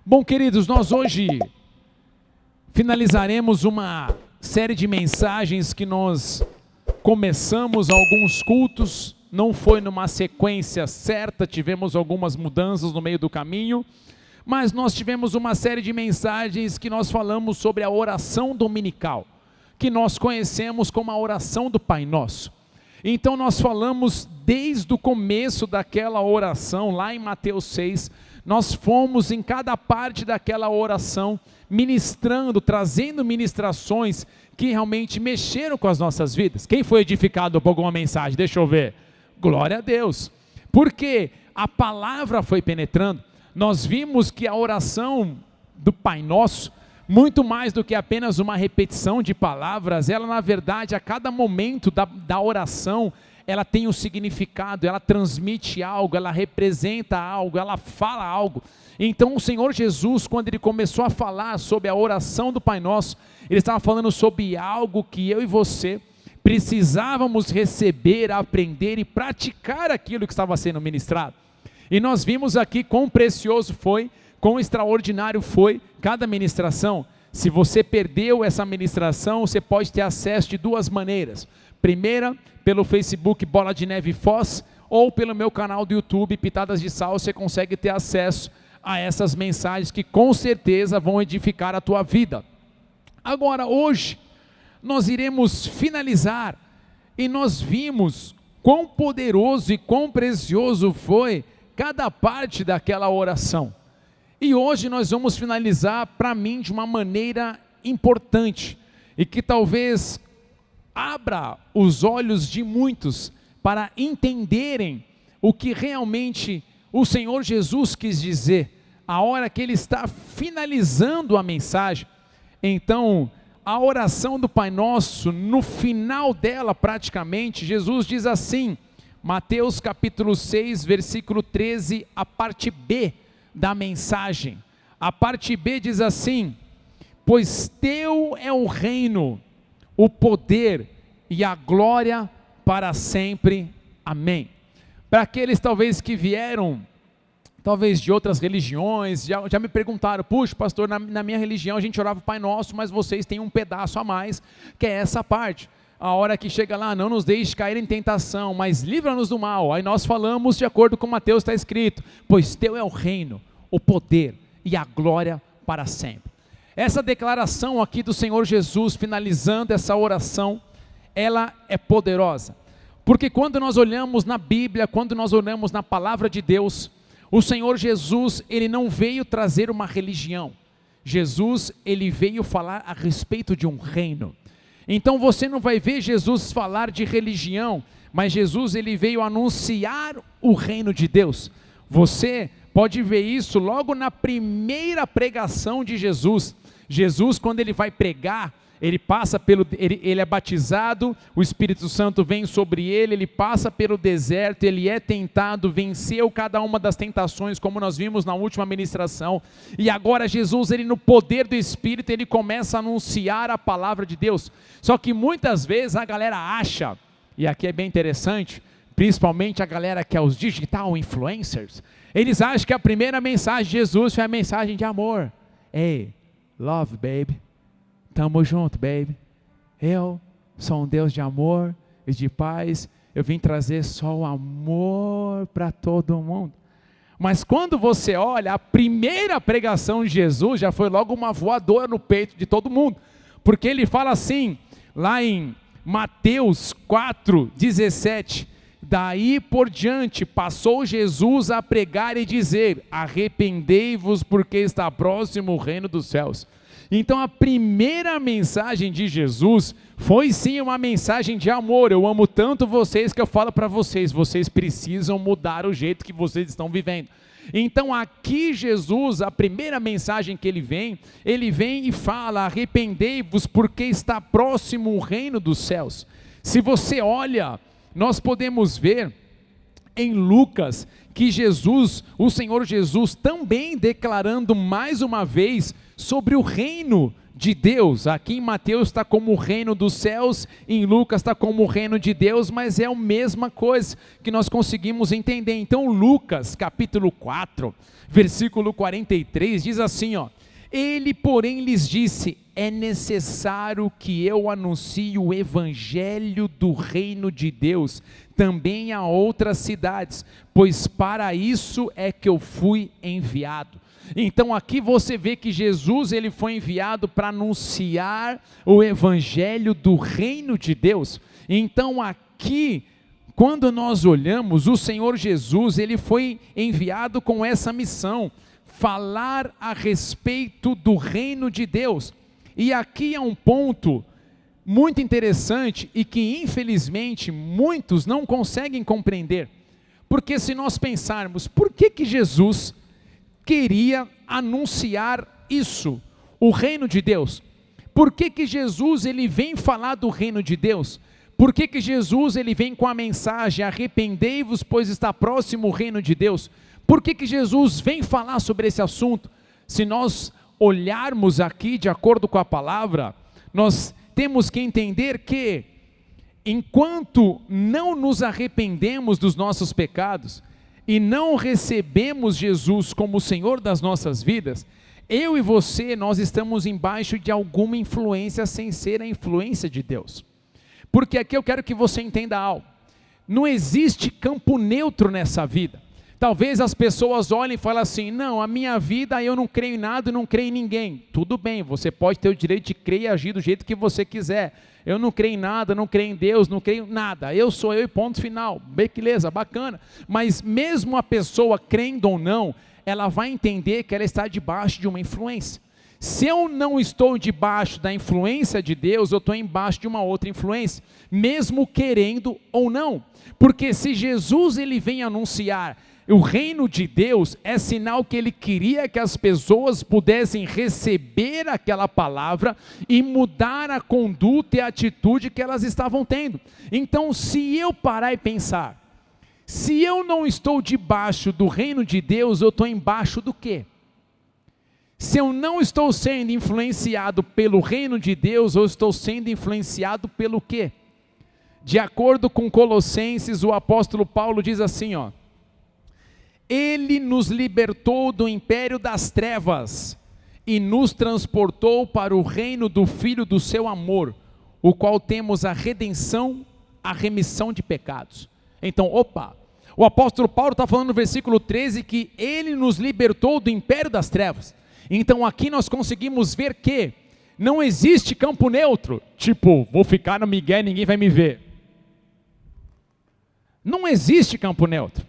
Bom, queridos, nós hoje finalizaremos uma série de mensagens que nós começamos alguns cultos, não foi numa sequência certa, tivemos algumas mudanças no meio do caminho, mas nós tivemos uma série de mensagens que nós falamos sobre a oração dominical, que nós conhecemos como a oração do Pai Nosso. Então nós falamos desde o começo daquela oração, lá em Mateus 6, nós fomos em cada parte daquela oração, ministrando, trazendo ministrações que realmente mexeram com as nossas vidas. Quem foi edificado por alguma mensagem? Deixa eu ver. Glória a Deus. Porque a palavra foi penetrando. Nós vimos que a oração do Pai Nosso, muito mais do que apenas uma repetição de palavras, ela na verdade a cada momento da oração, ela tem um significado, ela transmite algo, ela representa algo, ela fala algo. Então o Senhor Jesus, quando Ele começou a falar sobre a oração do Pai Nosso, Ele estava falando sobre algo que eu e você precisávamos receber, aprender e praticar aquilo que estava sendo ministrado. E nós vimos aqui quão precioso foi, quão extraordinário foi cada ministração. Se você perdeu essa ministração, você pode ter acesso de duas maneiras. Primeira, pelo Facebook Bola de Neve Foz, ou pelo meu canal do YouTube Pitadas de Sal, você consegue ter acesso a essas mensagens que com certeza vão edificar a tua vida. Agora, hoje, nós iremos finalizar, e nós vimos quão poderoso e quão precioso foi cada parte daquela oração. E hoje nós vamos finalizar, para mim, de uma maneira importante, e que talvez abra os olhos de muitos para entenderem o que realmente o Senhor Jesus quis dizer, a hora que Ele está finalizando a mensagem. Então, a oração do Pai Nosso, no final dela praticamente, Jesus diz assim, Mateus capítulo 6, versículo 13, a parte B da mensagem. A parte B diz assim: pois teu é o reino, o poder e a glória para sempre. Amém. Para aqueles talvez que vieram, talvez de outras religiões, já me perguntaram, puxa pastor, na minha religião a gente orava o Pai Nosso, mas vocês têm um pedaço a mais, que é essa parte. A hora que chega lá, não nos deixe cair em tentação, mas livra-nos do mal. Aí nós falamos de acordo com Mateus está escrito, pois teu é o reino, o poder e a glória para sempre. Essa declaração aqui do Senhor Jesus, finalizando essa oração, ela é poderosa. Porque quando nós olhamos na Bíblia, quando nós olhamos na palavra de Deus, o Senhor Jesus, Ele não veio trazer uma religião. Jesus, Ele veio falar a respeito de um reino. Então você não vai ver Jesus falar de religião, mas Jesus ele veio anunciar o reino de Deus. Você pode ver isso logo na primeira pregação de Jesus. Jesus, quando ele vai pregar, ele passa ele é batizado, o Espírito Santo vem sobre ele, ele passa pelo deserto, ele é tentado, venceu cada uma das tentações, como nós vimos na última ministração, e agora Jesus, ele no poder do Espírito, ele começa a anunciar a palavra de Deus. Só que muitas vezes a galera acha, e aqui é bem interessante, principalmente a galera que é os digital influencers, eles acham que a primeira mensagem de Jesus foi a mensagem de amor. Hey, love baby. Tamo junto, baby. Eu sou um Deus de amor e de paz. Eu vim trazer só o amor para todo mundo. Mas quando você olha, a primeira pregação de Jesus já foi logo uma voadora no peito de todo mundo. Porque ele fala assim, lá em Mateus 4:17, daí por diante passou Jesus a pregar e dizer, arrependei-vos porque está próximo o reino dos céus. Então a primeira mensagem de Jesus foi sim uma mensagem de amor. Eu amo tanto vocês que eu falo para vocês, vocês precisam mudar o jeito que vocês estão vivendo. Então aqui Jesus, a primeira mensagem que ele vem e fala, arrependei-vos porque está próximo o reino dos céus. Se você olha, nós podemos ver em Lucas que Jesus, o Senhor Jesus também declarando mais uma vez sobre o reino de Deus. Aqui em Mateus está como o reino dos céus, em Lucas está como o reino de Deus, mas é a mesma coisa que nós conseguimos entender. Então Lucas capítulo 4, versículo 43 diz assim, ó: ele porém lhes disse, é necessário que eu anuncie o evangelho do reino de Deus também a outras cidades, pois para isso é que eu fui enviado. Então aqui você vê que Jesus ele foi enviado para anunciar o evangelho do reino de Deus. Então aqui, quando nós olhamos, o Senhor Jesus ele foi enviado com essa missão, falar a respeito do reino de Deus. E aqui é um ponto muito interessante e que infelizmente muitos não conseguem compreender, porque se nós pensarmos, por que Jesus queria anunciar isso, o reino de Deus? Por que Jesus ele vem falar do reino de Deus? Por que Jesus ele vem com a mensagem, arrependei-vos pois está próximo o reino de Deus? Por que Jesus vem falar sobre esse assunto? Se nós olharmos aqui de acordo com a palavra, nós temos que entender que enquanto não nos arrependemos dos nossos pecados e não recebemos Jesus como o Senhor das nossas vidas, eu e você, nós estamos embaixo de alguma influência sem ser a influência de Deus. Porque aqui eu quero que você entenda algo, não existe campo neutro nessa vida. Talvez as pessoas olhem e falem assim, não, a minha vida eu não creio em nada e não creio em ninguém. Tudo bem, você pode ter o direito de crer e agir do jeito que você quiser. Eu não creio em nada, não creio em Deus, não creio em nada. Eu sou eu e ponto final. Beleza, bacana. Mas mesmo a pessoa crendo ou não, ela vai entender que ela está debaixo de uma influência. Se eu não estou debaixo da influência de Deus, eu estou embaixo de uma outra influência, mesmo querendo ou não. Porque se Jesus ele vem anunciar o reino de Deus, é sinal que ele queria que as pessoas pudessem receber aquela palavra e mudar a conduta e a atitude que elas estavam tendo. Então, se eu parar e pensar, se eu não estou debaixo do reino de Deus, eu estou embaixo do quê? Se eu não estou sendo influenciado pelo reino de Deus, eu estou sendo influenciado pelo quê? De acordo com Colossenses, o apóstolo Paulo diz assim, ó: ele nos libertou do império das trevas e nos transportou para o reino do Filho do seu amor, o qual temos a redenção, a remissão de pecados. Então, o apóstolo Paulo está falando no versículo 13 que ele nos libertou do império das trevas. Então aqui nós conseguimos ver que não existe campo neutro, tipo, vou ficar no migué e ninguém vai me ver. Não existe campo neutro.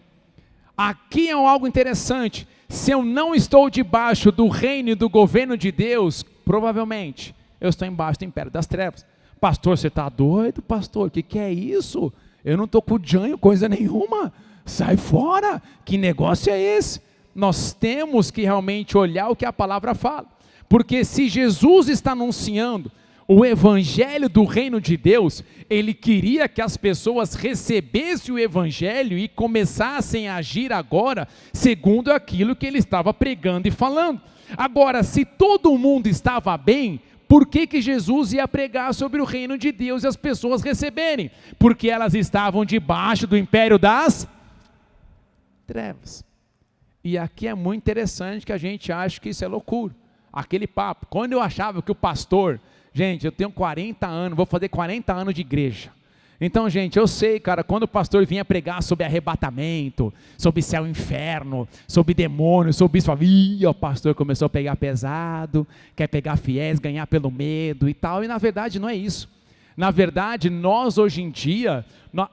Aqui é algo interessante, se eu não estou debaixo do reino e do governo de Deus, provavelmente eu estou embaixo do império das trevas. Pastor, você está doido, pastor? O que é isso? Eu não estou com janho, coisa nenhuma, sai fora, que negócio é esse? Nós temos que realmente olhar o que a palavra fala, porque se Jesus está anunciando o evangelho do reino de Deus, ele queria que as pessoas recebessem o evangelho e começassem a agir agora, segundo aquilo que ele estava pregando e falando. Agora, se todo mundo estava bem, por que Jesus ia pregar sobre o reino de Deus e as pessoas receberem? Porque elas estavam debaixo do império das trevas. E aqui é muito interessante que a gente acha que isso é loucura. Aquele papo, quando eu achava que o pastor... Gente, eu tenho 40 anos, vou fazer 40 anos de igreja. Então, gente, eu sei, cara, quando o pastor vinha pregar sobre arrebatamento, sobre céu e inferno, sobre demônios, sobre isso, o pastor começou a pegar pesado, quer pegar fiéis, ganhar pelo medo e tal, e na verdade não é isso. Na verdade, nós hoje em dia,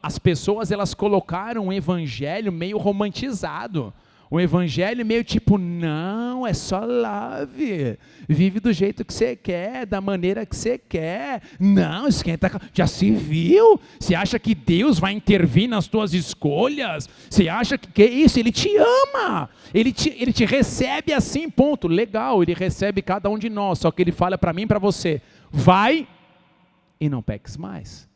as pessoas elas colocaram um evangelho meio romantizado. O evangelho meio tipo, não, é só love, vive do jeito que você quer, da maneira que você quer, não, esquenta, já se viu? Você acha que Deus vai intervir nas tuas escolhas? Você acha que é isso? Ele te ama, ele te recebe assim, ponto, legal, ele recebe cada um de nós, só que ele fala para mim e para você, vai e não peques mais.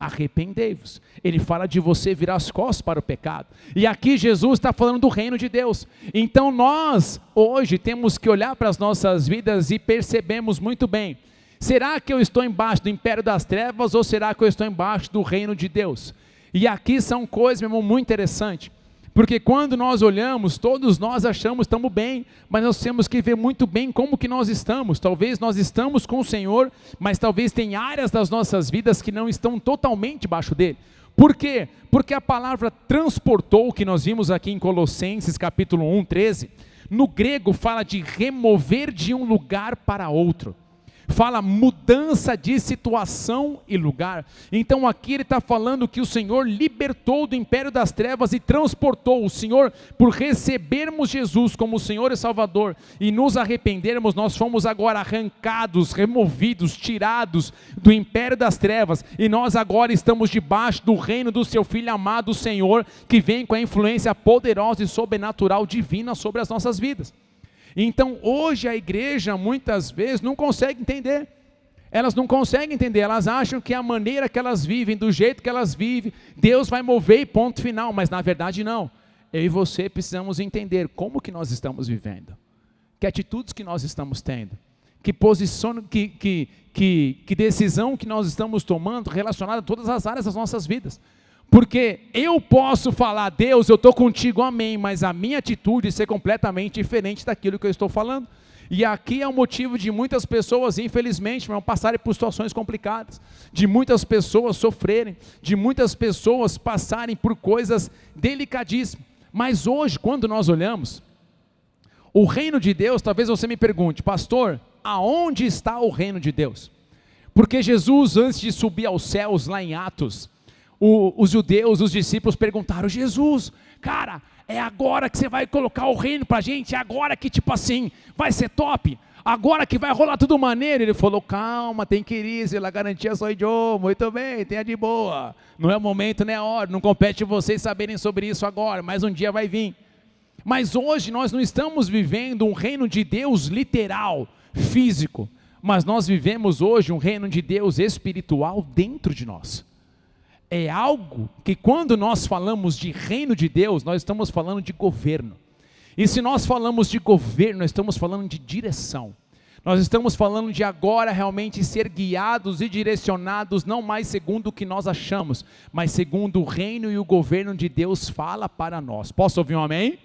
Arrependei-vos. Ele fala de você virar as costas para o pecado. E aqui Jesus está falando do reino de Deus. Então nós, hoje, temos que olhar para as nossas vidas e percebemos muito bem, será que eu estou embaixo do império das trevas ou será que eu estou embaixo do reino de Deus? E aqui são coisas, meu irmão, muito interessantes. Porque quando nós olhamos, todos nós achamos que estamos bem, mas nós temos que ver muito bem como que nós estamos. Talvez nós estamos com o Senhor, mas talvez tem áreas das nossas vidas que não estão totalmente debaixo dele. Por quê? Porque a palavra transportou, que nós vimos aqui em Colossenses capítulo 1, 13, no grego fala de remover de um lugar para outro. Fala mudança de situação e lugar. Então aqui ele está falando que o Senhor libertou do império das trevas e transportou. O Senhor, por recebermos Jesus como Senhor e Salvador e nos arrependermos, nós fomos agora arrancados, removidos, tirados do império das trevas, e nós agora estamos debaixo do reino do seu Filho amado, o Senhor, que vem com a influência poderosa e sobrenatural divina sobre as nossas vidas. Então hoje a igreja muitas vezes não consegue entender, elas não conseguem entender, elas acham que a maneira que elas vivem, do jeito que elas vivem, Deus vai mover e ponto final, mas na verdade não. Eu e você precisamos entender como que nós estamos vivendo, que atitudes que nós estamos tendo, que posição, que decisão que nós estamos tomando relacionada a todas as áreas das nossas vidas. Porque eu posso falar, Deus, eu estou contigo, amém, mas a minha atitude ser completamente diferente daquilo que eu estou falando. E aqui é o motivo de muitas pessoas, infelizmente, passarem por situações complicadas, de muitas pessoas sofrerem, de muitas pessoas passarem por coisas delicadíssimas. Mas hoje, quando nós olhamos, o reino de Deus, talvez você me pergunte, pastor, aonde está o reino de Deus? Porque Jesus, antes de subir aos céus, lá em Atos, os judeus, os discípulos perguntaram, Jesus, cara, é agora que você vai colocar o reino para a gente, é agora que tipo assim, vai ser top, agora que vai rolar tudo maneiro. Ele falou, calma, tem que ir, se la garantia sou eu, muito bem, tenha de boa, não é o momento, nem a hora, não compete vocês saberem sobre isso agora, mas um dia vai vir. Mas hoje nós não estamos vivendo um reino de Deus literal, físico, mas nós vivemos hoje um reino de Deus espiritual dentro de nós. É algo que quando nós falamos de reino de Deus, nós estamos falando de governo. E se nós falamos de governo, nós estamos falando de direção. Nós estamos falando de agora realmente ser guiados e direcionados, não mais segundo o que nós achamos, mas segundo o reino e o governo de Deus fala para nós. Posso ouvir um amém?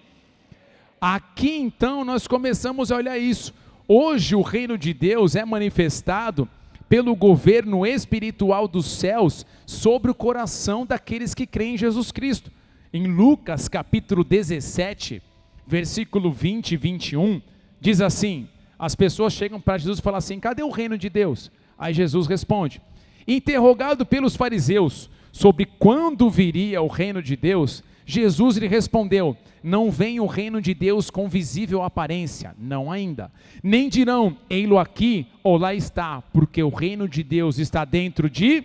Aqui então nós começamos a olhar isso. Hoje o reino de Deus é manifestado pelo governo espiritual dos céus sobre o coração daqueles que creem em Jesus Cristo. Em Lucas capítulo 17, versículo 20 e 21, diz assim, as pessoas chegam para Jesus e falam assim, cadê o reino de Deus? Aí Jesus responde, interrogado pelos fariseus sobre quando viria o reino de Deus, Jesus lhe respondeu, não vem o reino de Deus com visível aparência, não ainda, nem dirão, ei-lo aqui ou lá está, porque o reino de Deus está dentro de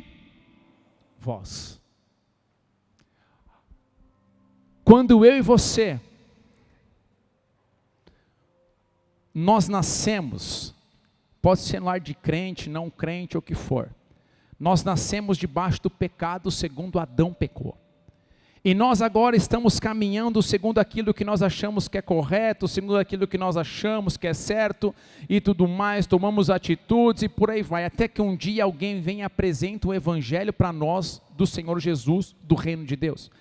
vós. Quando eu e você, nós nascemos, pode ser no lar de crente, não crente ou o que for, nós nascemos debaixo do pecado segundo Adão pecou. E nós agora estamos caminhando segundo aquilo que nós achamos que é correto, segundo aquilo que nós achamos que é certo e tudo mais, tomamos atitudes e por aí vai, até que um dia alguém vem e apresenta o evangelho para nós do Senhor Jesus, do reino de Deus.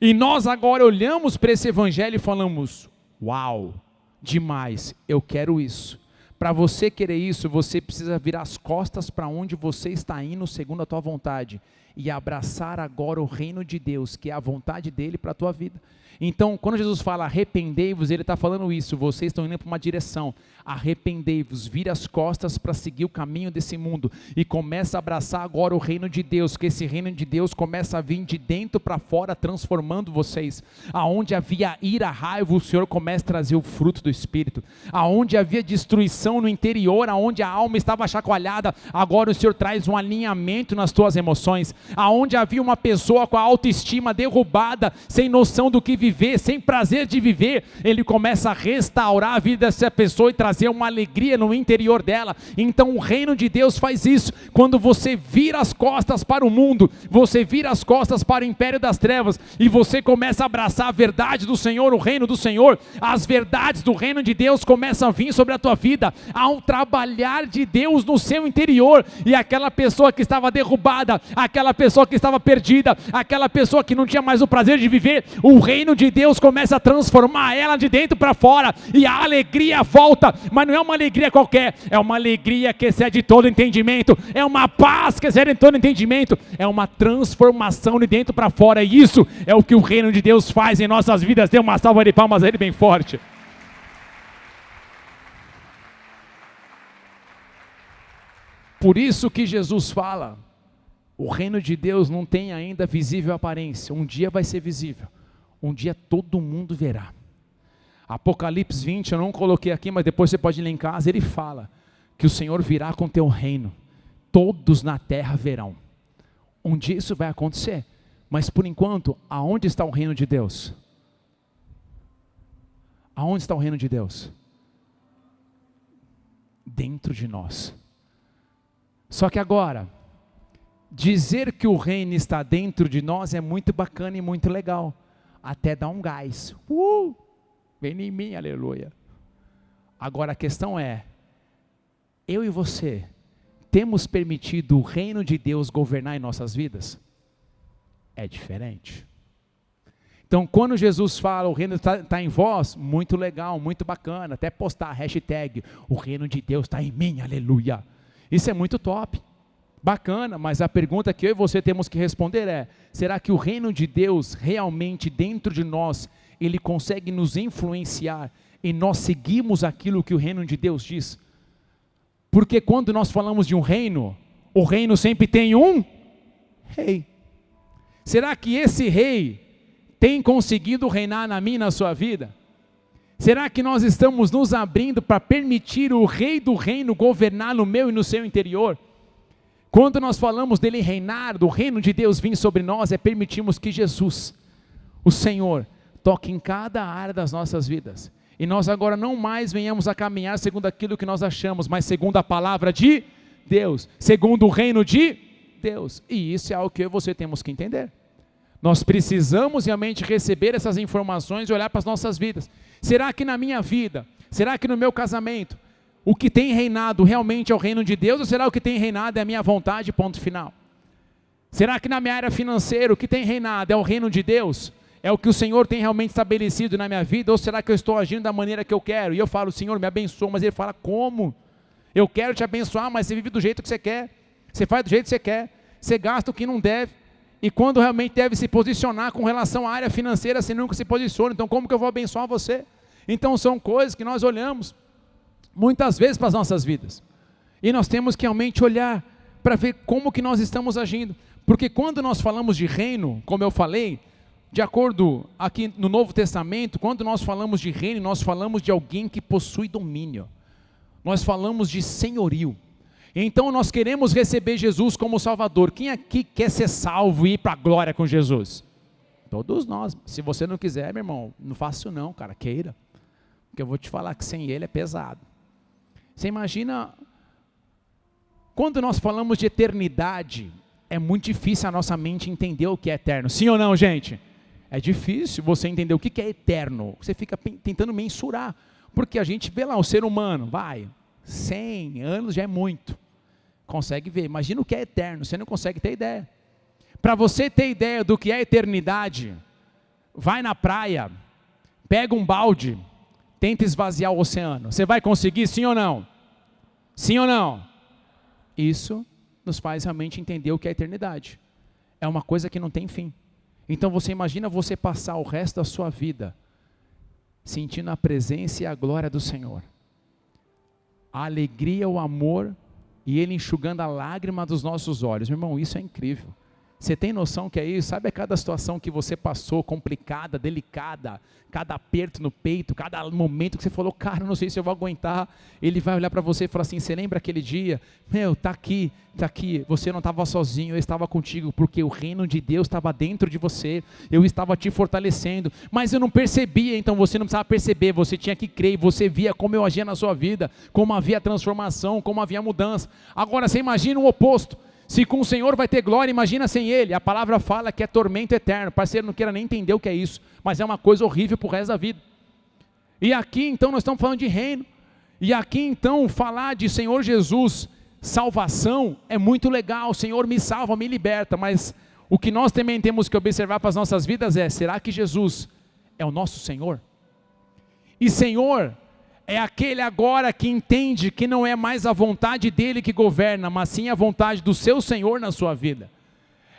E nós agora olhamos para esse evangelho e falamos, uau, demais, eu quero isso. Para você querer isso, você precisa virar as costas para onde você está indo segundo a tua vontade e abraçar agora o reino de Deus, que é a vontade dele para a tua vida. Então, quando Jesus fala arrependei-vos, ele está falando isso, vocês estão indo para uma direção, arrependei-vos, vire as costas para seguir o caminho desse mundo, e começa a abraçar agora o reino de Deus, que esse reino de Deus começa a vir de dentro para fora, transformando vocês, aonde havia ira, raiva, o Senhor começa a trazer o fruto do Espírito, aonde havia destruição no interior, aonde a alma estava chacoalhada, agora o Senhor traz um alinhamento nas tuas emoções, aonde havia uma pessoa com a autoestima derrubada, sem noção do que viver, sem prazer de viver, Ele começa a restaurar a vida dessa pessoa e trazer uma alegria no interior dela. Então o reino de Deus faz isso. Quando você vira as costas para o mundo, você vira as costas para o império das trevas, e você começa a abraçar a verdade do Senhor, o reino do Senhor, as verdades do reino de Deus começam a vir sobre a tua vida, ao trabalhar de Deus no seu interior, e aquela pessoa que estava derrubada, aquela pessoa que estava perdida, aquela pessoa que não tinha mais o prazer de viver, o reino de Deus começa a transformar ela de dentro para fora, e a alegria volta, mas não é uma alegria qualquer, é uma alegria que excede todo entendimento, é uma paz que excede todo entendimento, é uma transformação de dentro para fora, e isso é o que o reino de Deus faz em nossas vidas. Dê uma salva de palmas a Ele bem forte. Por isso que Jesus fala, o reino de Deus não tem ainda visível aparência, um dia vai ser visível, um dia todo mundo verá. Apocalipse 20, eu não coloquei aqui, mas depois você pode ler em casa, ele fala que o Senhor virá com teu reino, todos na terra verão. Um dia isso vai acontecer, mas por enquanto, aonde está o reino de Deus? Aonde está o reino de Deus? Dentro de nós. Só que agora, dizer que o reino está dentro de nós é muito bacana e muito legal, até dá um gás, vem em mim, aleluia. Agora a questão é, eu e você, temos permitido o reino de Deus governar em nossas vidas? É diferente. Então quando Jesus fala, o reino está em vós, muito legal, muito bacana, até postar a hashtag, o reino de Deus está em mim, aleluia. Isso é muito top, bacana, mas a pergunta que eu e você temos que responder é, será que o reino de Deus realmente dentro de nós, ele consegue nos influenciar e nós seguimos aquilo que o reino de Deus diz? Porque quando nós falamos de um reino, o reino sempre tem um rei. Será que esse rei tem conseguido reinar na minha e na sua vida? Será que nós estamos nos abrindo para permitir o rei do reino governar no meu e no seu interior? Quando nós falamos dele reinar, do reino de Deus vir sobre nós, é permitirmos que Jesus, o Senhor, toque em cada área das nossas vidas. E nós agora não mais venhamos a caminhar segundo aquilo que nós achamos, mas segundo a palavra de Deus, segundo o reino de Deus. E isso é algo que eu e você temos que entender. Nós precisamos realmente receber essas informações e olhar para as nossas vidas. Será que na minha vida, será que no meu casamento, o que tem reinado realmente é o reino de Deus, ou será o que tem reinado é a minha vontade, ponto final? Será que na minha área financeira, o que tem reinado é o reino de Deus? É o que o Senhor tem realmente estabelecido na minha vida, ou será que eu estou agindo da maneira que eu quero? E eu falo, Senhor, me abençoa, mas Ele fala, como? Eu quero te abençoar, mas você vive do jeito que você quer, você faz do jeito que você quer, você gasta o que não deve, e quando realmente deve se posicionar com relação à área financeira, você nunca se posiciona, então como que eu vou abençoar você? Então são coisas que nós olhamos, muitas vezes para as nossas vidas, e nós temos que realmente olhar, para ver como que nós estamos agindo, porque quando nós falamos de reino, como eu falei, de acordo aqui no Novo Testamento, quando nós falamos de reino, nós falamos de alguém que possui domínio, nós falamos de senhorio. Então nós queremos receber Jesus como Salvador. Quem aqui quer ser salvo e ir para a glória com Jesus? Todos nós. Se você não quiser, meu irmão, não faça isso não, cara, queira. Porque eu vou te falar que sem Ele é pesado. Você imagina, quando nós falamos de eternidade, é muito difícil a nossa mente entender o que é eterno. Sim ou não, gente? É difícil você entender o que é eterno. Você fica tentando mensurar. Porque a gente vê lá, o ser humano, 100 anos já é muito. Consegue ver, imagina o que é eterno, você não consegue ter ideia. Para você ter ideia do que é eternidade, vai na praia, pega um balde, tenta esvaziar o oceano. Você vai conseguir, sim ou não? Sim ou não? Isso nos faz realmente entender o que é eternidade. É uma coisa que não tem fim. Então você imagina você passar o resto da sua vida sentindo a presença e a glória do Senhor. A alegria, o amor, e Ele enxugando a lágrima dos nossos olhos. Meu irmão, isso é incrível. Você tem noção que é isso? Sabe cada situação que você passou, complicada, delicada, cada aperto no peito, cada momento que você falou, cara, não sei se eu vou aguentar. Ele vai olhar para você e falar assim, você lembra aquele dia? Meu, tá aqui, você não estava sozinho, eu estava contigo, porque o reino de Deus estava dentro de você, eu estava te fortalecendo, mas eu não percebia, então você não precisava perceber, você tinha que crer, você via como eu agia na sua vida, como havia transformação, como havia mudança. Agora você imagina o oposto. Se com o Senhor vai ter glória, imagina sem Ele. A palavra fala que é tormento eterno. Parceiro, não queira nem entender o que é isso, mas é uma coisa horrível para o resto da vida. E aqui então nós estamos falando de reino. E aqui então falar de Senhor Jesus, salvação, é muito legal. Senhor me salva, me liberta. Mas o que nós também temos que observar para as nossas vidas é, será que Jesus é o nosso Senhor? E Senhor é aquele agora que entende que não é mais a vontade dele que governa, mas sim a vontade do seu Senhor na sua vida.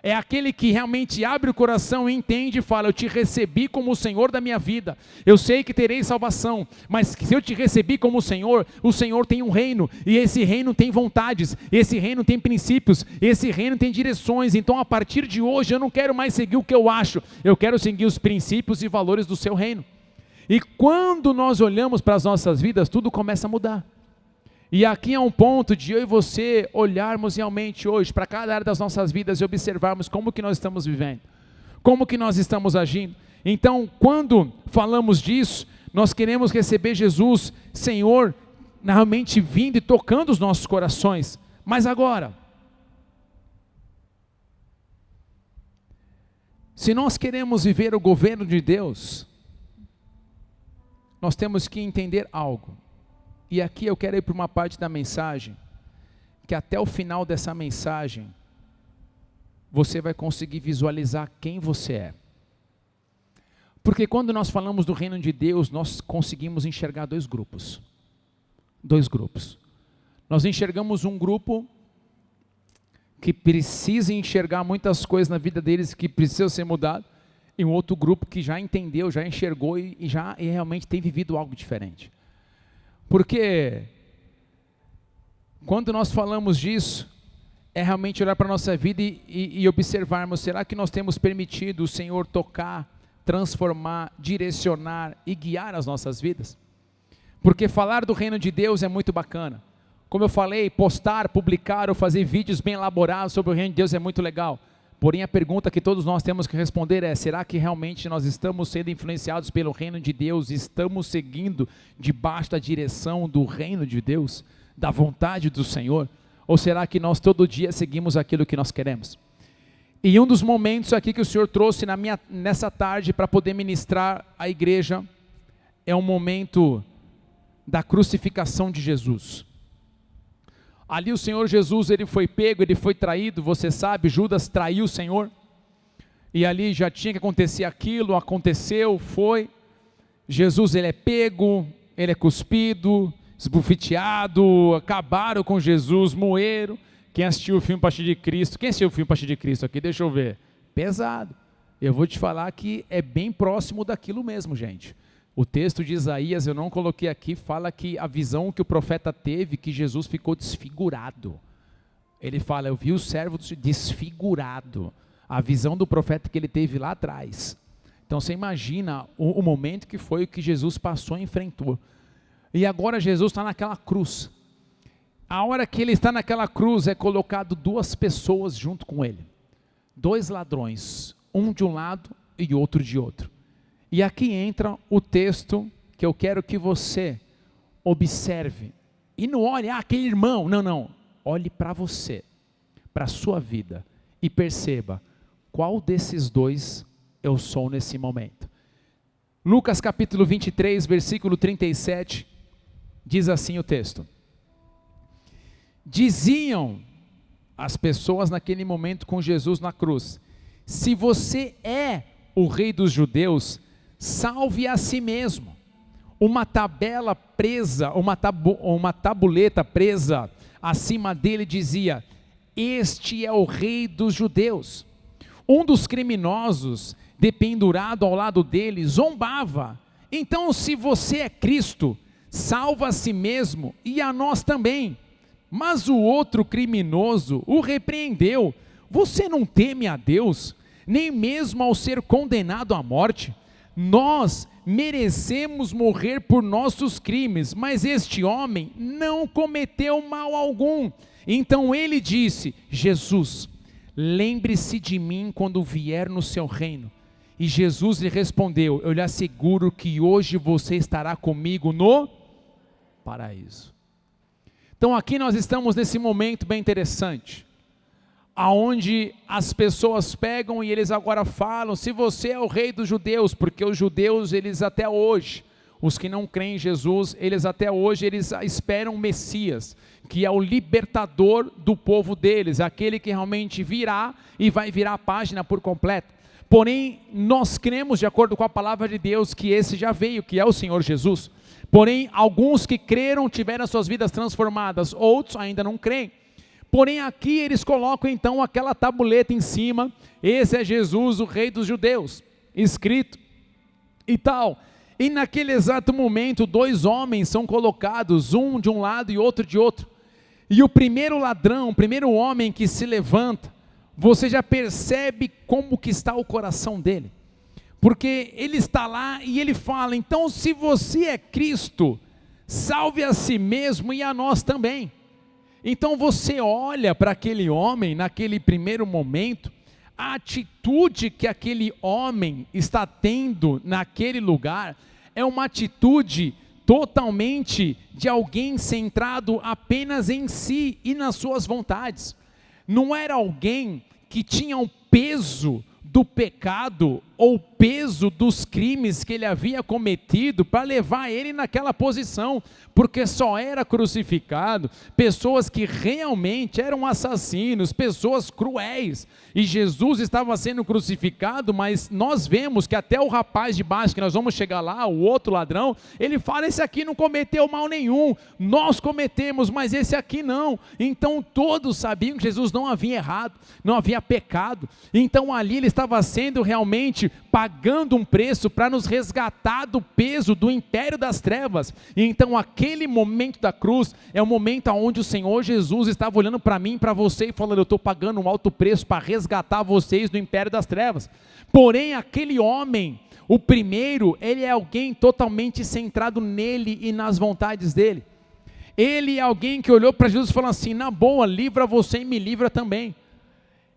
É aquele que realmente abre o coração e entende e fala, eu te recebi como o Senhor da minha vida, eu sei que terei salvação, mas se eu te recebi como o Senhor tem um reino, e esse reino tem vontades, esse reino tem princípios, esse reino tem direções, então a partir de hoje eu não quero mais seguir o que eu acho, eu quero seguir os princípios e valores do seu reino. E quando nós olhamos para as nossas vidas, tudo começa a mudar. E aqui é um ponto de eu e você olharmos realmente hoje para cada área das nossas vidas e observarmos como que nós estamos vivendo, como que nós estamos agindo. Então, quando falamos disso, nós queremos receber Jesus, Senhor, realmente vindo e tocando os nossos corações. Mas agora, se nós queremos viver o governo de Deus, nós temos que entender algo, e aqui eu quero ir para uma parte da mensagem, que até o final dessa mensagem, você vai conseguir visualizar quem você é, porque quando nós falamos do reino de Deus, nós conseguimos enxergar dois grupos, nós enxergamos um grupo, que precisa enxergar muitas coisas na vida deles, que precisam ser mudadas, e um outro grupo que já entendeu, já enxergou e realmente tem vivido algo diferente. Porque quando nós falamos disso, é realmente olhar para a nossa vida e observarmos, será que nós temos permitido o Senhor tocar, transformar, direcionar e guiar as nossas vidas? Porque falar do reino de Deus é muito bacana. Como eu falei, postar, publicar ou fazer vídeos bem elaborados sobre o reino de Deus é muito legal. Porém, a pergunta que todos nós temos que responder é, será que realmente nós estamos sendo influenciados pelo reino de Deus, estamos seguindo debaixo da direção do reino de Deus, da vontade do Senhor? Ou será que nós todo dia seguimos aquilo que nós queremos? E um dos momentos aqui que o Senhor trouxe nessa tarde para poder ministrar a igreja, é um momento da crucificação de Jesus. Ali o Senhor Jesus, ele foi pego, ele foi traído, você sabe, Judas traiu o Senhor, e ali já tinha que acontecer aquilo, aconteceu, foi, Jesus ele é pego, ele é cuspido, esbofeteado, acabaram com Jesus, moeram. Quem assistiu o filme Pastor de Cristo, quem assistiu o filme Pastor de Cristo aqui, deixa eu ver, pesado, eu vou te falar que é bem próximo daquilo mesmo, gente. O texto de Isaías, eu não coloquei aqui, fala que a visão que o profeta teve, que Jesus ficou desfigurado. Ele fala, eu vi o servo desfigurado. A visão do profeta que ele teve lá atrás. Então você imagina o momento que foi o que Jesus passou e enfrentou. E agora Jesus está naquela cruz. A hora que ele está naquela cruz, é colocado duas pessoas junto com ele. Dois ladrões, um de um lado e outro de outro. E aqui entra o texto que eu quero que você observe. E não olhe, aquele irmão, não. Olhe para você, para a sua vida e perceba qual desses dois eu sou nesse momento. Lucas capítulo 23, versículo 37, diz assim o texto. Diziam as pessoas naquele momento com Jesus na cruz, se você é o rei dos judeus, salve a si mesmo. Uma tabela presa, uma tabuleta presa acima dele dizia, este é o rei dos judeus. Um dos criminosos, dependurado ao lado dele, zombava, então se você é Cristo, salva a si mesmo e a nós também. Mas o outro criminoso o repreendeu, você não teme a Deus, nem mesmo ao ser condenado à morte? Nós merecemos morrer por nossos crimes, mas este homem não cometeu mal algum. Então ele disse: Jesus, lembre-se de mim quando vier no seu reino. E Jesus lhe respondeu: eu lhe asseguro que hoje você estará comigo no paraíso. Então aqui nós estamos nesse momento bem interessante, aonde as pessoas pegam e eles agora falam: se você é o rei dos judeus, porque os judeus, eles até hoje, os que não creem em Jesus, eles até hoje, eles esperam o Messias, que é o libertador do povo deles, aquele que realmente virá e vai virar a página por completo. Porém, nós cremos, de acordo com a palavra de Deus, que esse já veio, que é o Senhor Jesus. Porém, alguns que creram tiveram suas vidas transformadas, outros ainda não creem. Porém aqui eles colocam então aquela tabuleta em cima: esse é Jesus, o rei dos judeus, escrito e tal. E naquele exato momento, dois homens são colocados, um de um lado e outro de outro. E o primeiro ladrão, o primeiro homem que se levanta, você já percebe como que está o coração dele. Porque ele está lá e ele fala: então se você é Cristo, salve a si mesmo e a nós também. Então você olha para aquele homem, naquele primeiro momento, a atitude que aquele homem está tendo naquele lugar, é uma atitude totalmente de alguém centrado apenas em si e nas suas vontades. Não era alguém que tinha o peso do pecado ou peso dos crimes que ele havia cometido para levar ele naquela posição, porque só era crucificado pessoas que realmente eram assassinos, pessoas cruéis, e Jesus estava sendo crucificado, mas nós vemos que até o rapaz de baixo, que nós vamos chegar lá, o outro ladrão, ele fala: esse aqui não cometeu mal nenhum, nós cometemos, mas esse aqui não. Então todos sabiam que Jesus não havia errado, não havia pecado. Então ali ele estava sendo realmente pagando um preço para nos resgatar do peso do império das trevas. E então aquele momento da cruz é o momento onde o Senhor Jesus estava olhando para mim e para você e falando: eu estou pagando um alto preço para resgatar vocês do império das trevas. Porém aquele homem, o primeiro, ele é alguém totalmente centrado nele e nas vontades dele. Ele é alguém que olhou para Jesus e falou assim: na boa, livra você e me livra também.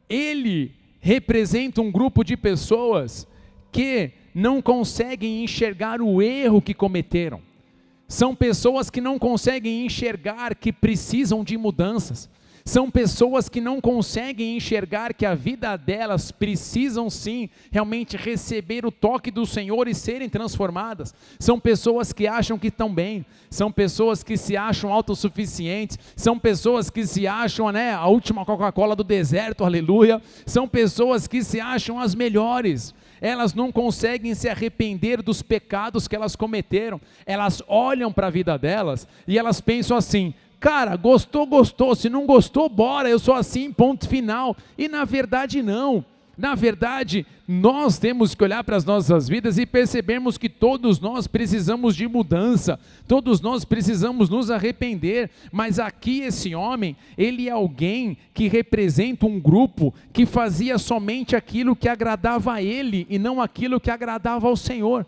Ele representa um grupo de pessoas que não conseguem enxergar o erro que cometeram. São pessoas que não conseguem enxergar que precisam de mudanças. São pessoas que não conseguem enxergar que a vida delas precisam sim realmente receber o toque do Senhor e serem transformadas. São pessoas que acham que estão bem, são pessoas que se acham autossuficientes, são pessoas que se acham, a última Coca-Cola do deserto, aleluia. São pessoas que se acham as melhores. Elas não conseguem se arrepender dos pecados que elas cometeram. Elas olham para a vida delas e elas pensam assim: cara, gostou, gostou, se não gostou, bora, eu sou assim, ponto final. E na verdade não. Na verdade, nós temos que olhar para as nossas vidas e percebermos que todos nós precisamos de mudança, todos nós precisamos nos arrepender. Mas aqui esse homem, ele é alguém que representa um grupo que fazia somente aquilo que agradava a ele e não aquilo que agradava ao Senhor.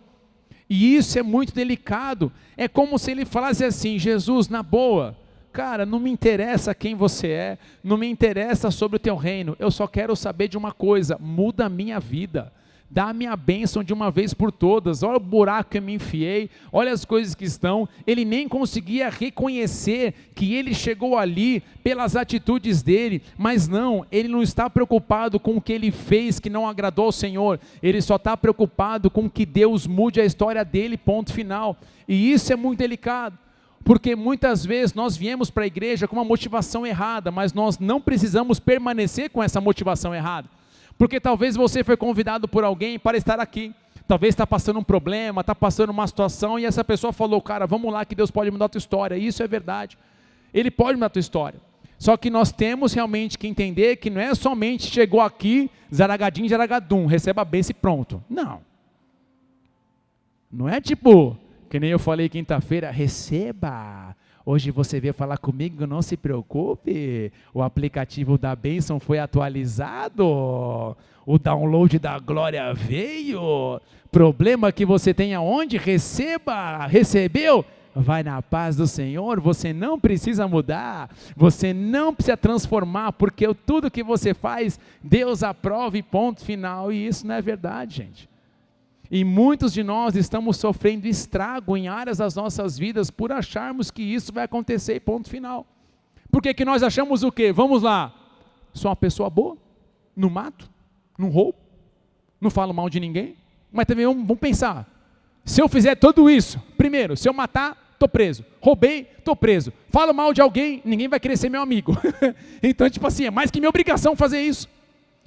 E isso é muito delicado. É como se ele falasse assim: Jesus, na boa, cara, não me interessa quem você é, não me interessa sobre o teu reino, eu só quero saber de uma coisa: muda a minha vida, dá a minha bênção de uma vez por todas. Olha o buraco que eu me enfiei, olha as coisas que estão. Ele nem conseguia reconhecer que ele chegou ali pelas atitudes dele, mas não, ele não está preocupado com o que ele fez que não agradou ao Senhor, ele só está preocupado com que Deus mude a história dele, ponto final. E isso é muito delicado, porque muitas vezes nós viemos para a igreja com uma motivação errada, mas nós não precisamos permanecer com essa motivação errada, porque talvez você foi convidado por alguém para estar aqui, talvez está passando um problema, está passando uma situação, e essa pessoa falou: cara, vamos lá que Deus pode mudar a tua história. E isso é verdade, Ele pode mudar a tua história, só que nós temos realmente que entender que não é somente chegou aqui, zaragadinho, zaragadum, receba a bênção e pronto. Não é tipo, que nem eu falei quinta-feira, receba Hoje você veio falar comigo, não se preocupe, o aplicativo da bênção foi atualizado, o download da glória veio, problema que você tem aonde? Recebeu? Vai na paz do Senhor, você não precisa mudar, você não precisa transformar, porque tudo que você faz, Deus aprova e ponto final, e isso não é verdade, gente. E muitos de nós estamos sofrendo estrago em áreas das nossas vidas por acharmos que isso vai acontecer e ponto final. Por que nós achamos o quê? Vamos lá, sou uma pessoa boa, não mato, não roubo, não falo mal de ninguém, mas também vamos pensar, se eu fizer tudo isso, primeiro, se eu matar, estou preso, roubei, estou preso, falo mal de alguém, ninguém vai querer ser meu amigo. Então, tipo assim, é mais que minha obrigação fazer isso.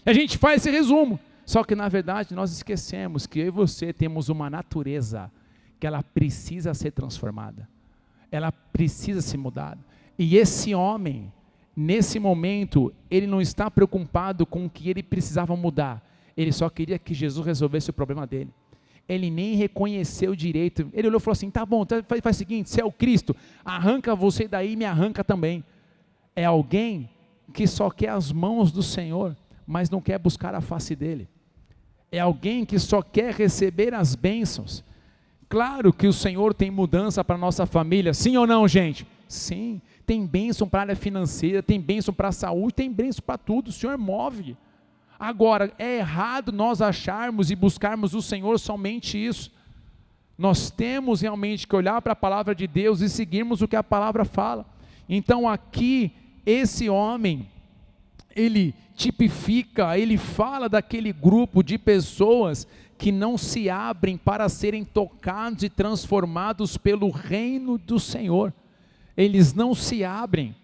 A gente faz esse resumo. Só que na verdade nós esquecemos que eu e você temos uma natureza que ela precisa ser transformada, ela precisa ser mudada. E esse homem, nesse momento, ele não está preocupado com o que ele precisava mudar, ele só queria que Jesus resolvesse o problema dele. Ele nem reconheceu direito, ele olhou e falou assim, tá bom, faz o seguinte, se é o Cristo, arranca você daí e me arranca também. É alguém que só quer as mãos do Senhor, mas não quer buscar a face dele. É alguém que só quer receber as bênçãos. Claro que o Senhor tem mudança para a nossa família, sim ou não, gente? Sim, tem bênção para a área financeira, tem bênção para a saúde, tem bênção para tudo, o Senhor move. Agora, é errado nós acharmos e buscarmos o Senhor somente isso. Nós temos realmente que olhar para a palavra de Deus e seguirmos o que a palavra fala. Então aqui, esse homem, ele tipifica, ele fala daquele grupo de pessoas que não se abrem para serem tocados e transformados pelo reino do Senhor. Eles não se abrem.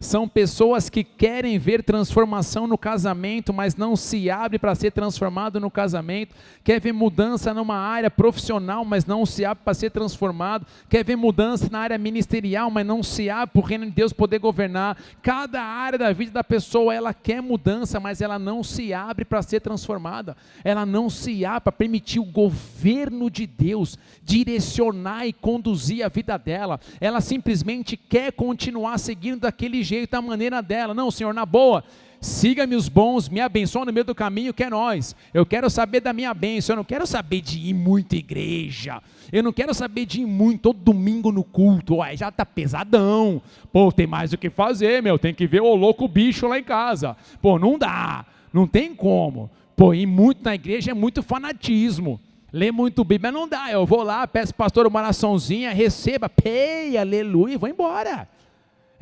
São pessoas que querem ver transformação no casamento, mas não se abre para ser transformado no casamento. Quer ver mudança numa área profissional, mas não se abre para ser transformado. Quer ver mudança na área ministerial, mas não se abre para o reino de Deus poder governar. Cada área da vida da pessoa, ela quer mudança, mas ela não se abre para ser transformada. Ela não se abre para permitir o governo de Deus direcionar e conduzir a vida dela. Ela simplesmente quer continuar seguindo daquele jeito, da maneira dela. Não, Senhor, na boa, siga-me os bons, me abençoa no meio do caminho, que é nós. Eu quero saber da minha bênção, eu não quero saber de ir muito à igreja, eu não quero saber de ir muito todo domingo no culto, uai, já tá pesadão, pô, tem mais o que fazer, tem que ver o louco bicho lá em casa, pô, não dá, não tem como, pô, ir muito na igreja é muito fanatismo, ler muito Bíblia não dá, eu vou lá, peço pastor uma oraçãozinha, receba, pei, aleluia, e vou embora.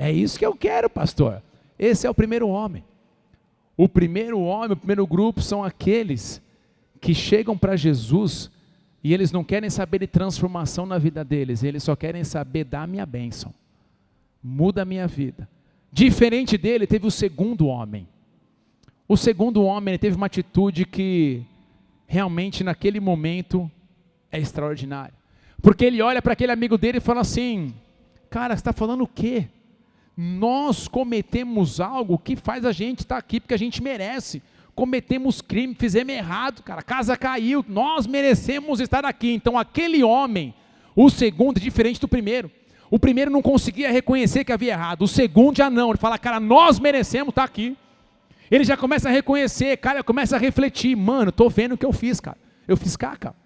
É isso que eu quero, pastor. Esse é o primeiro homem. O primeiro homem, o primeiro grupo são aqueles que chegam para Jesus e eles não querem saber de transformação na vida deles, eles só querem saber da minha bênção. Muda a minha vida. Diferente dele, teve o segundo homem. O segundo homem, ele teve uma atitude que realmente naquele momento é extraordinária. Porque ele olha para aquele amigo dele e fala assim, cara, você está falando o quê? Nós cometemos algo que faz a gente estar aqui porque a gente merece, cometemos crime, fizemos errado, cara, a casa caiu, nós merecemos estar aqui. Então aquele homem, o segundo é diferente do primeiro. O primeiro não conseguia reconhecer que havia errado, o segundo já não, ele fala, cara, nós merecemos estar aqui. Ele já começa a reconhecer, cara, começa a refletir, mano, estou vendo o que eu fiz, cara, eu fiz caca,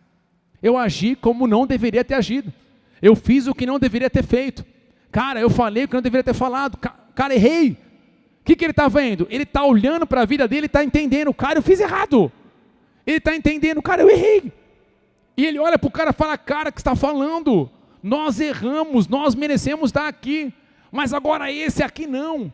eu agi como não deveria ter agido, eu fiz o que não deveria ter feito. Cara, eu falei o que eu não deveria ter falado, cara, errei. O que ele está vendo? Ele está olhando para a vida dele e está entendendo, cara, eu fiz errado. Ele está entendendo, cara, eu errei. E ele olha para o cara e fala, cara, que está falando? Nós erramos, nós merecemos estar aqui. Mas agora esse aqui não.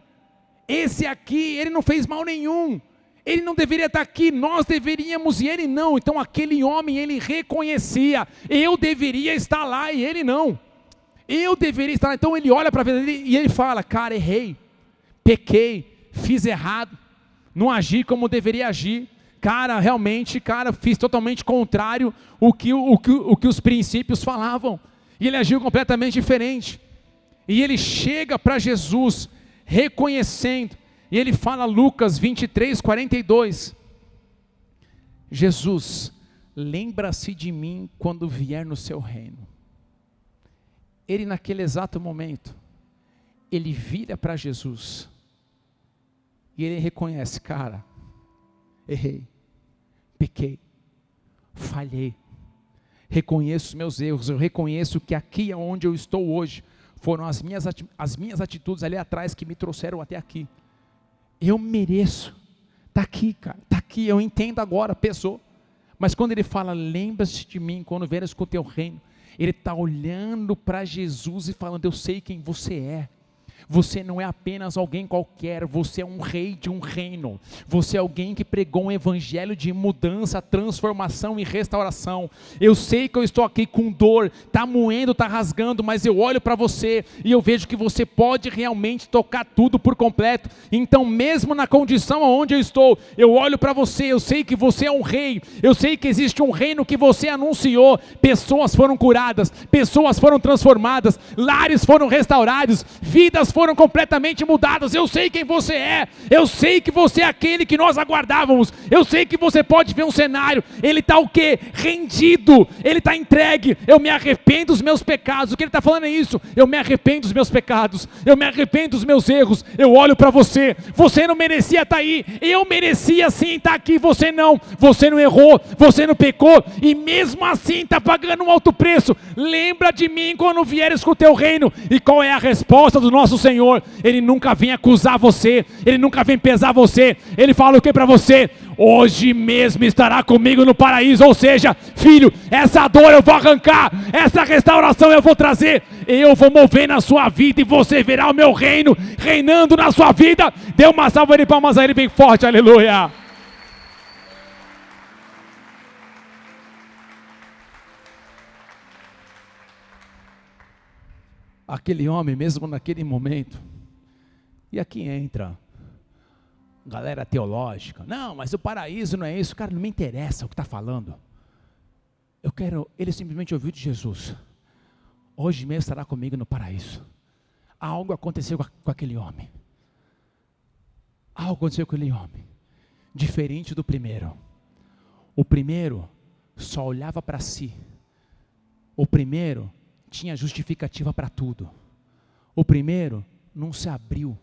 Esse aqui, ele não fez mal nenhum. Ele não deveria estar aqui, nós deveríamos e ele não. Então aquele homem, ele reconhecia, eu deveria estar lá e ele não. Eu deveria estar lá. Então ele olha para a vida dele e ele fala, cara, errei, pequei, fiz errado, não agi como deveria agir, cara, realmente, cara, fiz totalmente contrário o que os princípios falavam, e ele agiu completamente diferente, e ele chega para Jesus, reconhecendo, e ele fala Lucas 23, 42, Jesus, lembra-se de mim quando vier no seu reino. Ele naquele exato momento, ele vira para Jesus e ele reconhece, cara, errei, pequei, falhei, reconheço os meus erros, eu reconheço que aqui onde eu estou hoje, foram as minhas atitudes ali atrás que me trouxeram até aqui. Eu mereço, está aqui, cara, está aqui, eu entendo agora, pesou. Mas quando ele fala, lembra-se de mim quando vieres com o teu reino, ele está olhando para Jesus e falando, eu sei quem você é. Você não é apenas alguém qualquer, você é um rei de um reino, você é alguém que pregou um evangelho de mudança, transformação e restauração. Eu sei que eu estou aqui com dor, está moendo, está rasgando, mas eu olho para você e eu vejo que você pode realmente tocar tudo por completo. Então mesmo na condição onde eu estou, eu olho para você, eu sei que você é um rei, eu sei que existe um reino que você anunciou, pessoas foram curadas, pessoas foram transformadas, lares foram restaurados, vidas foram completamente mudadas. Eu sei quem você é, eu sei que você é aquele que nós aguardávamos, eu sei que você pode ver um cenário, ele está o quê? Rendido, ele está entregue. Eu me arrependo dos meus pecados. O que ele está falando é isso, eu me arrependo dos meus pecados, eu me arrependo dos meus erros, eu olho para você, você não merecia estar aí, eu merecia sim estar aqui, você não errou, você não pecou, e mesmo assim está pagando um alto preço. Lembra de mim quando vieres com o teu reino. E qual é a resposta do nosso Senhor? Ele nunca vem acusar você, ele nunca vem pesar você, ele fala o que para você? Hoje mesmo estará comigo no paraíso. Ou seja, filho, essa dor eu vou arrancar, essa restauração eu vou trazer, eu vou mover na sua vida e você verá o meu reino reinando na sua vida. Dê uma salva de palmas a ele bem forte, aleluia. Aquele homem, mesmo naquele momento, e aqui entra galera teológica, não, mas o paraíso não é isso, cara, não me interessa o que está falando, ele simplesmente ouviu de Jesus, hoje mesmo estará comigo no paraíso. Algo aconteceu com aquele homem, algo aconteceu com aquele homem, diferente do primeiro. O primeiro só olhava para si, o primeiro tinha justificativa para tudo, o primeiro não se abriu,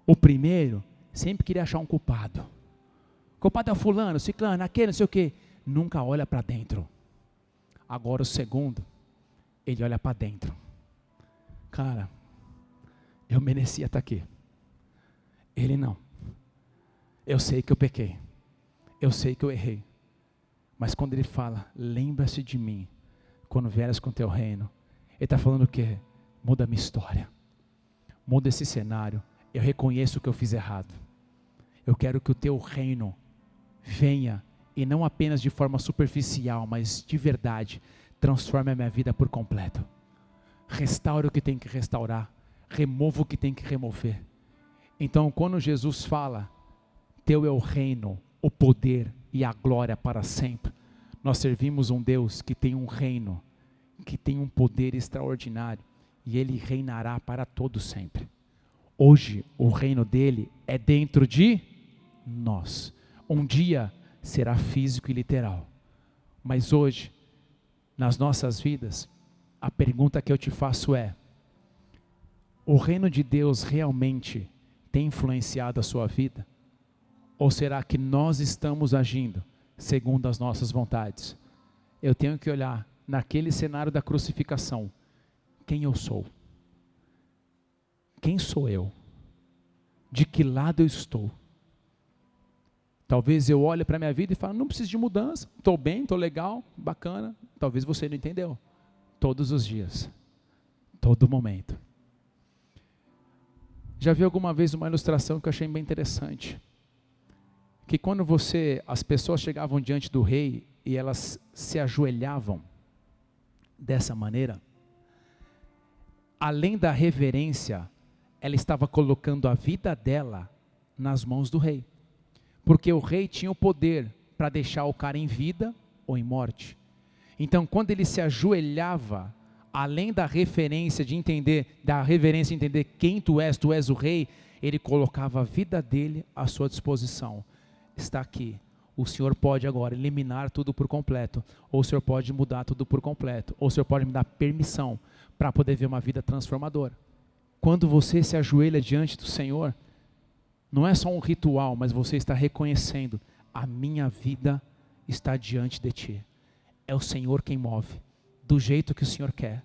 o primeiro sempre queria achar um culpado. O culpado é o fulano, ciclano, aquele, não sei o quê. Nunca olha para dentro. Agora o segundo, ele olha para dentro. Cara, eu merecia estar aqui. Ele não. Eu sei que eu pequei. Eu sei que eu errei. Mas quando ele fala, lembra-se de mim quando vieres com o teu reino, ele está falando o quê? Muda a minha história. Muda esse cenário. Eu reconheço que eu fiz errado. Eu quero que o teu reino venha e não apenas de forma superficial, mas de verdade, transforme a minha vida por completo. Restaure o que tem que restaurar, remova o que tem que remover. Então, quando Jesus fala, teu é o reino, o poder e a glória para sempre, nós servimos um Deus que tem um reino, que tem um poder extraordinário, e Ele reinará para todo sempre. Hoje, o reino dele é dentro de nós. Um dia será físico e literal. Mas hoje, nas nossas vidas, a pergunta que eu te faço é: o reino de Deus realmente tem influenciado a sua vida? Ou será que nós estamos agindo segundo as nossas vontades? Eu tenho que olhar naquele cenário da crucificação. Quem eu sou? Quem sou eu? De que lado eu estou? Talvez eu olhe para a minha vida e fale, não preciso de mudança, estou bem, estou legal, bacana. Talvez você não entendeu. Todos os dias, todo momento. Já vi alguma vez uma ilustração que eu achei bem interessante. Que quando as pessoas chegavam diante do rei e elas se ajoelhavam dessa maneira, além da reverência, ela estava colocando a vida dela nas mãos do rei. Porque o rei tinha o poder para deixar o cara em vida ou em morte. Então, quando ele se ajoelhava, além da reverência de entender quem tu és o rei, ele colocava a vida dele à sua disposição. Está aqui. O Senhor pode agora eliminar tudo por completo, ou o Senhor pode mudar tudo por completo, ou o Senhor pode me dar permissão para poder ver uma vida transformadora. Quando você se ajoelha diante do Senhor, não é só um ritual, mas você está reconhecendo: a minha vida está diante de ti. É o Senhor quem move, do jeito que o Senhor quer.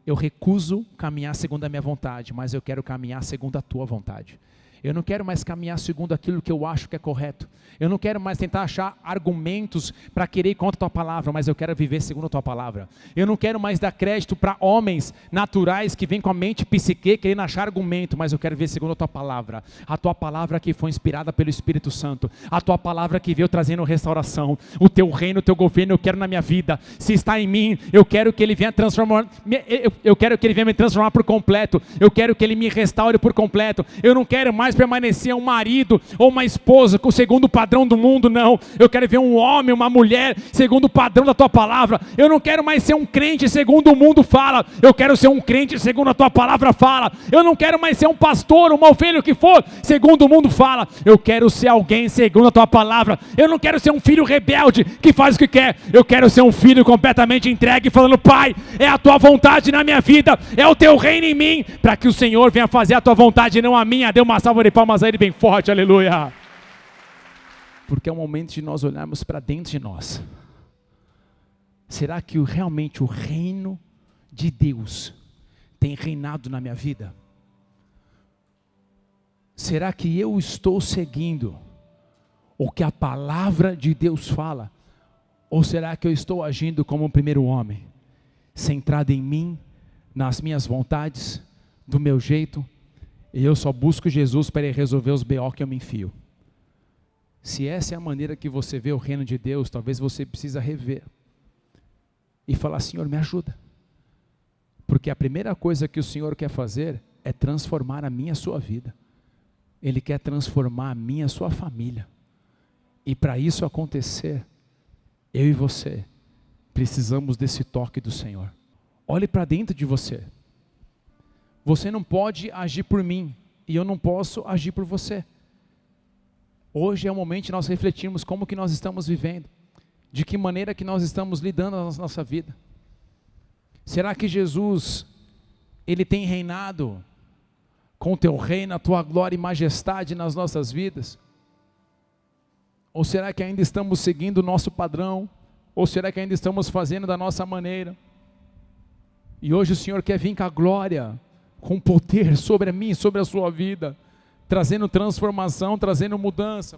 Eu recuso caminhar segundo a minha vontade, mas eu quero caminhar segundo a tua vontade. Eu não quero mais caminhar segundo aquilo que eu acho que é correto. Eu não quero mais tentar achar argumentos para querer ir contra a tua palavra, mas eu quero viver segundo a tua palavra. Eu não quero mais dar crédito para homens naturais que vêm com a mente psique querendo achar argumento, mas eu quero viver segundo a tua palavra. A tua palavra que foi inspirada pelo Espírito Santo. A tua palavra que veio trazendo restauração. O teu reino, o teu governo eu quero na minha vida. Se está em mim, eu quero que ele venha transformar. Eu quero que ele venha me transformar por completo. Eu quero que ele me restaure por completo. Eu não quero mais permanecer um marido ou uma esposa segundo o padrão do mundo, não. Eu quero ver um homem, uma mulher segundo o padrão da tua palavra. Eu não quero mais ser um crente segundo o mundo fala. Eu quero ser um crente segundo a tua palavra fala. Eu não quero mais ser um pastor, uma ovelha, o que for, segundo o mundo fala. Eu quero ser alguém segundo a tua palavra. Eu não quero ser um filho rebelde que faz o que quer. Eu quero ser um filho completamente entregue, falando: Pai, é a tua vontade na minha vida, é o teu reino em mim, para que o Senhor venha fazer a tua vontade e não a minha. Dê uma salva de palmas a ele bem forte, aleluia. Porque é o momento de nós olharmos para dentro de nós. Será que realmente o reino de Deus tem reinado na minha vida? Será que eu estou seguindo o que a palavra de Deus fala? Ou será que eu estou agindo como o primeiro homem, centrado em mim, nas minhas vontades, do meu jeito, e eu só busco Jesus para ele resolver os BO que eu me enfio? Se essa é a maneira que você vê o reino de Deus, talvez você precisa rever e falar: Senhor, me ajuda. Porque a primeira coisa que o Senhor quer fazer é transformar a minha e a sua vida. Ele quer transformar a minha e a sua família. E para isso acontecer, eu e você precisamos desse toque do Senhor. Olhe para dentro de você. Você não pode agir por mim e eu não posso agir por você. Hoje é o momento de nós refletirmos como que nós estamos vivendo, de que maneira que nós estamos lidando na nossa vida. Será que Jesus, ele tem reinado com o teu reino, a tua glória e majestade nas nossas vidas? Ou será que ainda estamos seguindo o nosso padrão? Ou será que ainda estamos fazendo da nossa maneira? E hoje o Senhor quer vir com a glória, com poder sobre a mim, sobre a sua vida, trazendo transformação, trazendo mudança.